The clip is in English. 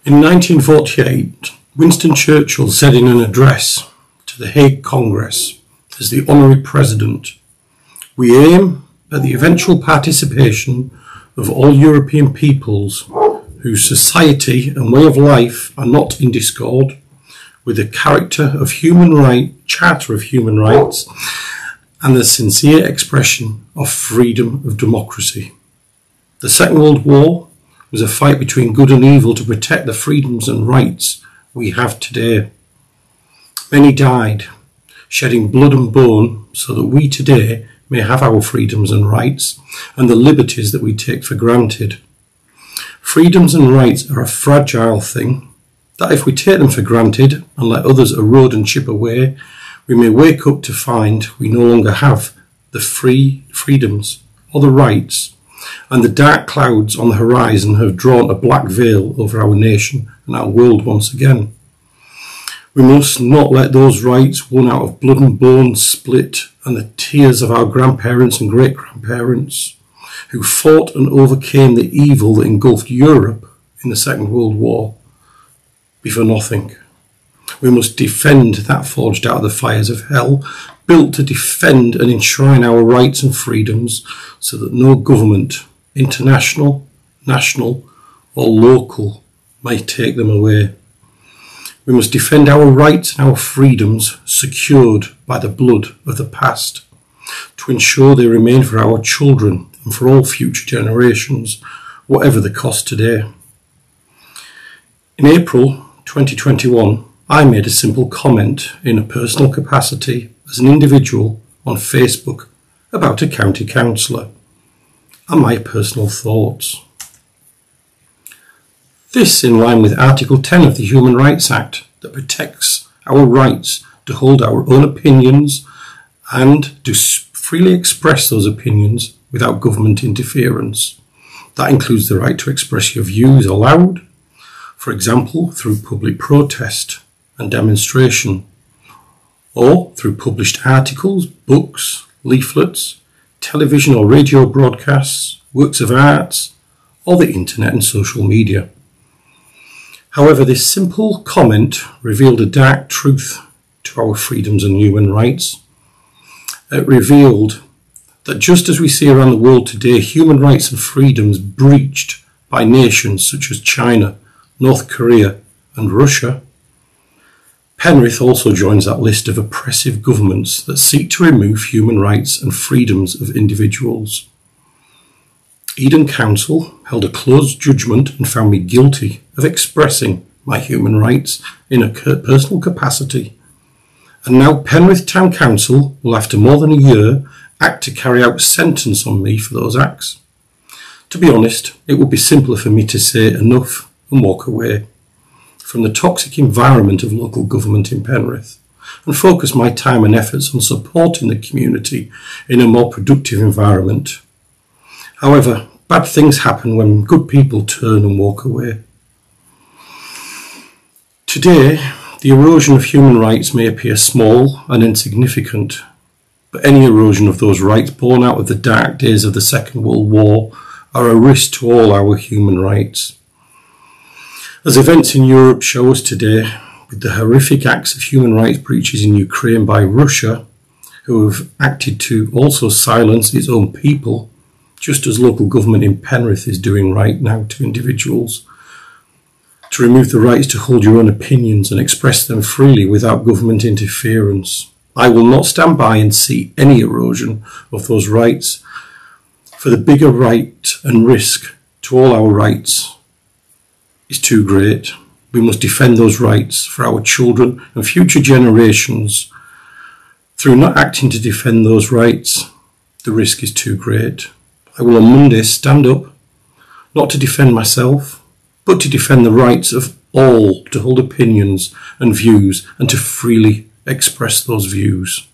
In 1948, Winston Churchill said in an address to the Hague Congress as the honorary president, "We aim at the eventual participation of all European peoples whose society and way of life are not in discord with the charter of human rights and the sincere expression of freedom of democracy." The Second World War was a fight between good and evil to protect the freedoms and rights we have today. Many died, shedding blood and bone so that we today may have our freedoms and rights and the liberties that we take for granted. Freedoms and rights are a fragile thing that if we take them for granted and let others erode and chip away, we may wake up to find we no longer have the freedoms or the rights, and the dark clouds on the horizon have drawn a black veil over our nation and our world once again. We must not let those rights won out of blood and bone split and the tears of our grandparents and great-grandparents who fought and overcame the evil that engulfed Europe in the Second World War be for nothing. We must defend that forged out of the fires of hell, built to defend and enshrine our rights and freedoms so that no government, international, national or local, may take them away. We must defend our rights and our freedoms secured by the blood of the past to ensure they remain for our children and for all future generations, whatever the cost today. In April 2021, I made a simple comment in a personal capacity as an individual on Facebook about a county councillor and my personal thoughts. This in line with Article 10 of the Human Rights Act that protects our rights to hold our own opinions and to freely express those opinions without government interference. That includes the right to express your views aloud, for example through public protest and demonstration, or through published articles, books, leaflets, television or radio broadcasts, works of art, or the internet and social media. However, this simple comment revealed a dark truth to our freedoms and human rights. It revealed that just as we see around the world today human rights and freedoms breached by nations such as China, North Korea and Russia, Penrith also joins that list of oppressive governments that seek to remove human rights and freedoms of individuals. Eden Council held a closed judgment and found me guilty of expressing my human rights in a personal capacity. And now Penrith Town Council will, after more than a year, act to carry out a sentence on me for those acts. To be honest, it would be simpler for me to say enough and walk away from the toxic environment of local government in Penrith and focus my time and efforts on supporting the community in a more productive environment. However, bad things happen when good people turn and walk away. Today, the erosion of human rights may appear small and insignificant, but any erosion of those rights born out of the dark days of the Second World War are a risk to all our human rights. As events in Europe show us today, with the horrific acts of human rights breaches in Ukraine by Russia, who have acted to also silence its own people, just as local government in Penrith is doing right now to individuals, to remove the rights to hold your own opinions and express them freely without government interference. I will not stand by and see any erosion of those rights, for the bigger right and risk to all our rights is too great. We must defend those rights for our children and future generations. Through not acting to defend those rights, the risk is too great. I will on Monday stand up, not to defend myself, but to defend the rights of all to hold opinions and views and to freely express those views.